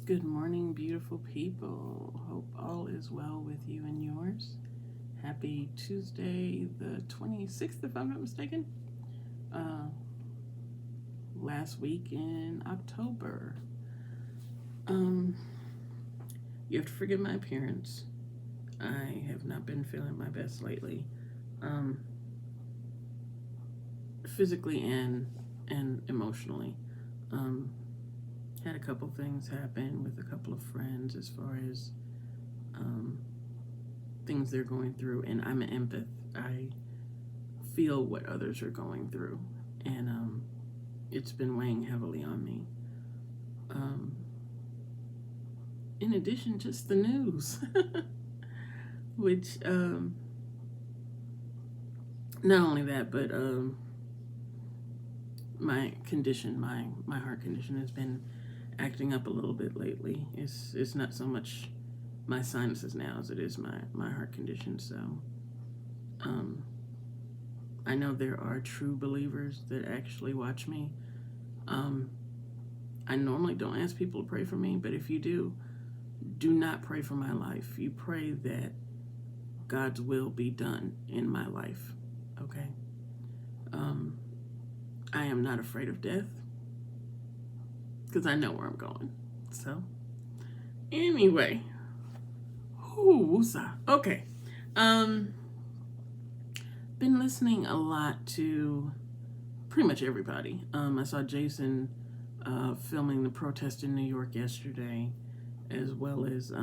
Good morning, beautiful people. Hope all is well with you and yours. Happy Tuesday, the 26th, if I'm not mistaken. Last week in October. You have to forgive my appearance. I have not been feeling my best lately. Physically and emotionally. Had a couple things happen with a couple of friends as far as things they're going through, and I'm an empath. I feel what others are going through, and it's been weighing heavily on me. In addition, just the news, which not only that, but my condition, my heart condition has been acting up a little bit lately. It's not so much my sinuses now as it is my heart condition. So I know there are true believers that actually watch me. I normally don't ask people to pray for me, but if you do not pray for my life. You pray that God's will be done in my life. Okay? I am not afraid of death because I know where I'm going. So, anyway. Okay. Been listening a lot to pretty much everybody. I saw Jason filming the protest in New York yesterday, as well as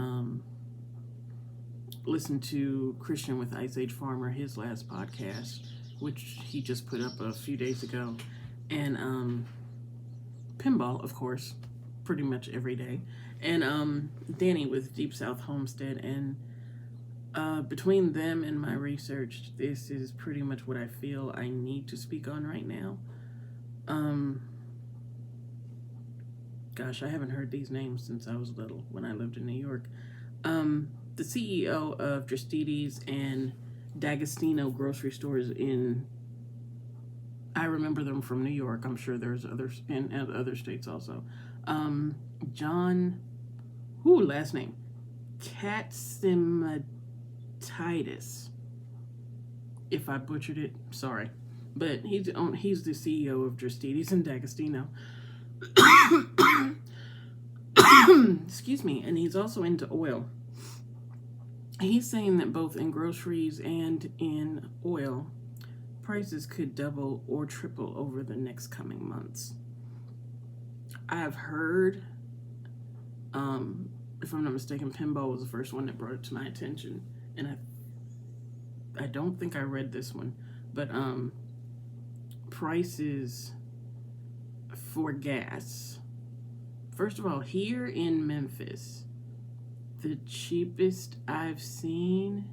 listened to Christian with Ice Age Farmer, his last podcast, which he just put up a few days ago, and Pinball, of course, pretty much every day, and Danny with Deep South Homestead, and between them and my research, this is pretty much what I feel I need to speak on right now. Gosh, I haven't heard these names since I was little when I lived in New York. The CEO of Dristides and D'Agostino grocery stores I remember them from New York. I'm sure there's others in other states also. John, last name? Katsimatitis. If I butchered it, sorry. But he's the CEO of Dristides and D'Agostino. Excuse me, and he's also into oil. He's saying that both in groceries and in oil, prices could double or triple over the next coming months. I've heard, if I'm not mistaken, Pinball was the first one that brought it to my attention, and I don't think I read this one, but prices for gas. First of all, here in Memphis, the cheapest I've seen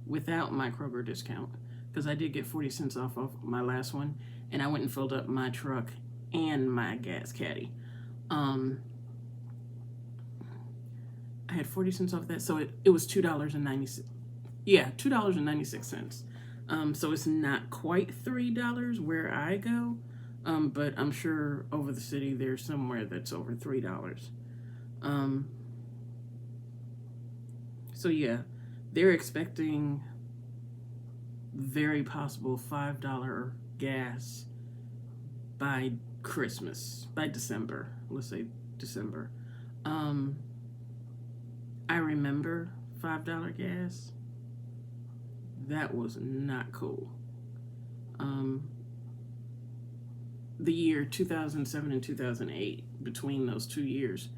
without my Kroger discount, because I did get 40 cents off of my last one, and I went and filled up my truck and my gas caddy. I had 40 cents off that, so it was $2.96. Yeah, $2.96. So it's not quite $3 where I go. But I'm sure over the city there's somewhere that's over $3. So yeah, they're expecting very possible $5 gas by Christmas, by December. Let's say December. I remember $5 gas. That was not cool. The year 2007 and 2008, between those 2 years,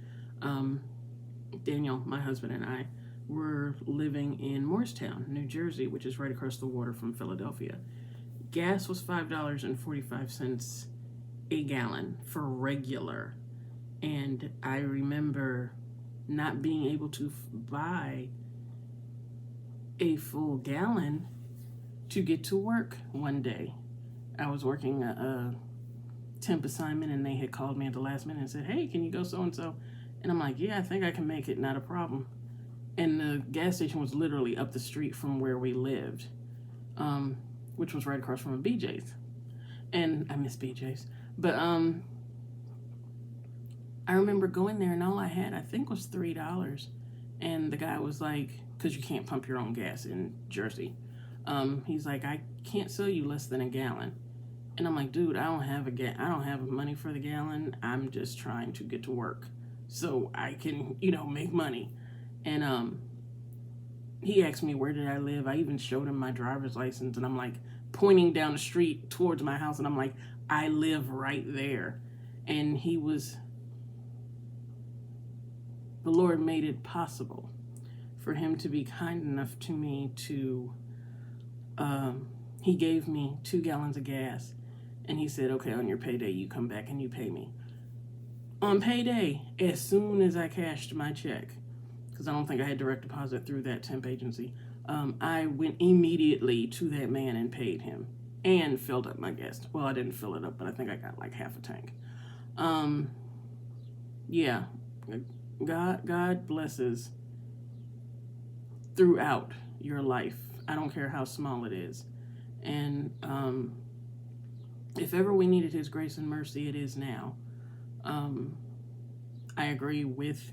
Daniel, my husband, and I were living in Morristown, New Jersey, which is right across the water from Philadelphia. Gas was $5.45 a gallon for regular, and I remember not being able to buy a full gallon to get to work one day. I was working a temp assignment, and they had called me at the last minute and said, "Hey, can you go so-and-so?" And I'm like, "Yeah, I think I can make it, not a problem." And the gas station was literally up the street from where we lived, which was right across from a BJ's. And I miss BJ's. But I remember going there and all I had, I think, was $3. And the guy was like, because you can't pump your own gas in Jersey. He's like, I can't sell you less than a gallon. And I'm like, dude, I don't have money for the gallon. I'm just trying to get to work so I can, make money. And he asked me where did I live. I even showed him my driver's license, and I'm like pointing down the street towards my house, and I'm like, I live right there. And the Lord made it possible for him to be kind enough to me to, he gave me 2 gallons of gas, and he said, okay, on your payday, you come back and you pay me. On payday, as soon as I cashed my check, because I don't think I had direct deposit through that temp agency, I went immediately to that man and paid him and filled up my gas. Well, I didn't fill it up, but I think I got like half a tank. Yeah, God blesses throughout your life. I don't care how small it is. And if ever we needed his grace and mercy, it is now. I agree with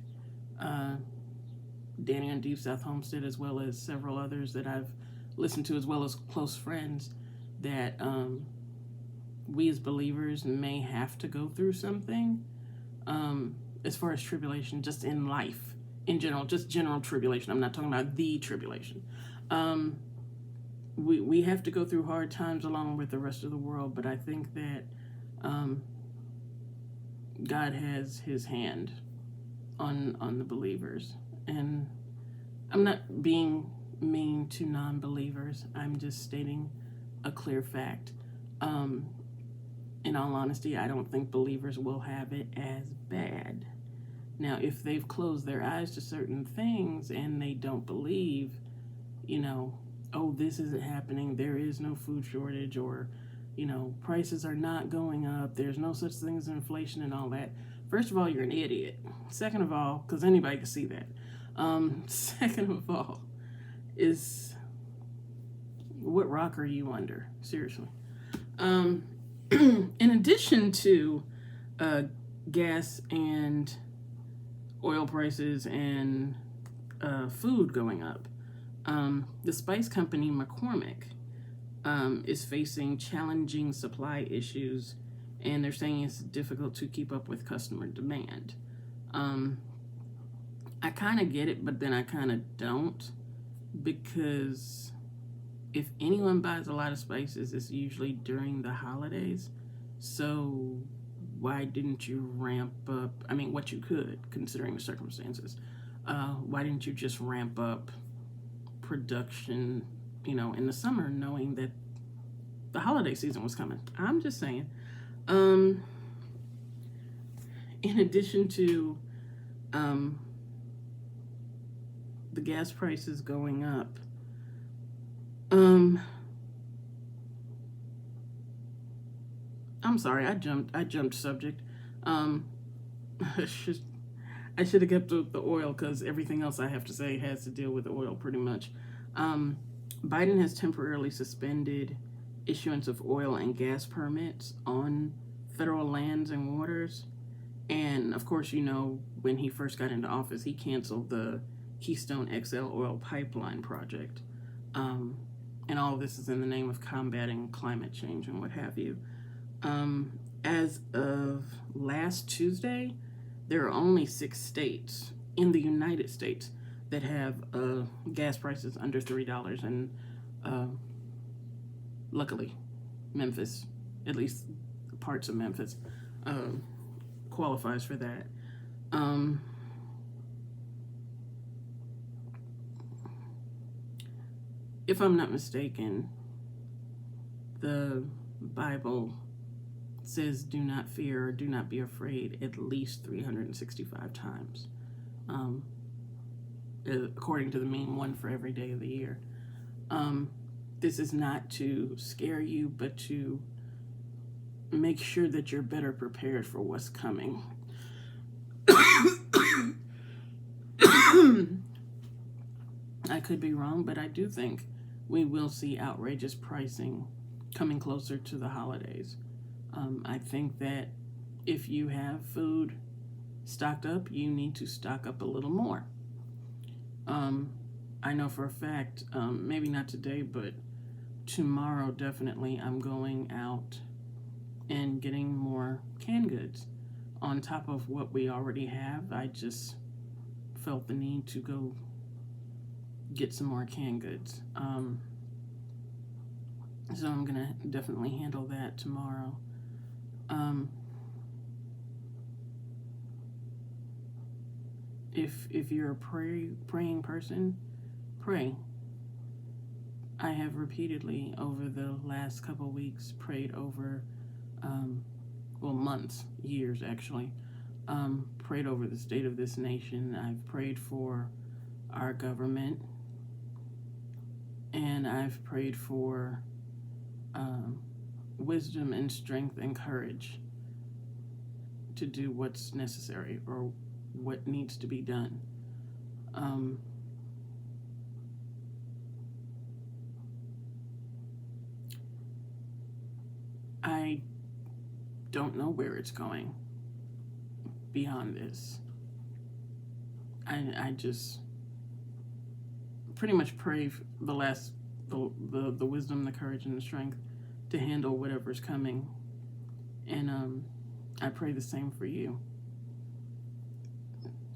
Danny on Deep South Homestead, as well as several others that I've listened to, as well as close friends, that we as believers may have to go through something as far as tribulation, just in life, in general, just general tribulation. I'm not talking about the tribulation. We have to go through hard times along with the rest of the world, but I think that God has his hand on the believers. And I'm not being mean to non-believers. I'm just stating a clear fact. In all honesty, I don't think believers will have it as bad. Now, if they've closed their eyes to certain things and they don't believe, oh, this isn't happening, there is no food shortage, or, prices are not going up, there's no such thing as inflation and all that. First of all, you're an idiot. Second of all, because anybody can see that. Second of all, is what rock are you under? Seriously. In addition to gas and oil prices and food going up, the spice company McCormick is facing challenging supply issues, and they're saying it's difficult to keep up with customer demand. I kind of get it, but then I kind of don't, because if anyone buys a lot of spices, it's usually during the holidays. So why didn't you ramp up? I mean, what you could, considering the circumstances. Why didn't you just ramp up production, in the summer, knowing that the holiday season was coming? I'm just saying. In addition to the gas prices going up, I'm sorry, I jumped subject. I should have kept with the oil, because everything else I have to say has to deal with oil pretty much. Biden has temporarily suspended issuance of oil and gas permits on federal lands and waters. And of course, when he first got into office, he canceled the Keystone XL oil pipeline project. And all of this is in the name of combating climate change and what have you. As of last Tuesday, there are only 6 states in the United States that have gas prices under $3, and luckily, Memphis, at least parts of Memphis, qualifies for that. If I'm not mistaken, the Bible says do not fear or do not be afraid at least 365 times, according to the mean one for every day of the year. This is not to scare you, but to make sure that you're better prepared for what's coming. I could be wrong, but I do think we will see outrageous pricing coming closer to the holidays. I think that if you have food stocked up, you need to stock up a little more. I know for a fact, maybe not today, but tomorrow definitely I'm going out and getting more canned goods on top of what we already have. I just felt the need to go get some more canned goods. So I'm gonna definitely handle that tomorrow. If you're a praying person, pray. I have repeatedly over the last couple weeks prayed over, months, years actually, prayed over the state of this nation. I've prayed for our government, and I've prayed for wisdom and strength and courage to do what's necessary or what needs to be done. I don't know where it's going beyond this. I just pretty much pray for the wisdom, the courage, and the strength to handle whatever's coming. And I pray the same for you.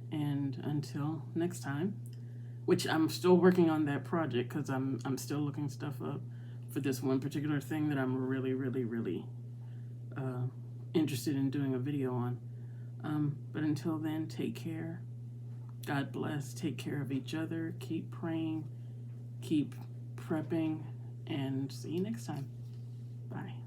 And until next time, which I'm still working on that project because I'm still looking stuff up for this one particular thing that I'm really, really, really interested in doing a video on. But until then, take care. God bless. Take care of each other. Keep praying. Keep prepping. And see you next time. Bye.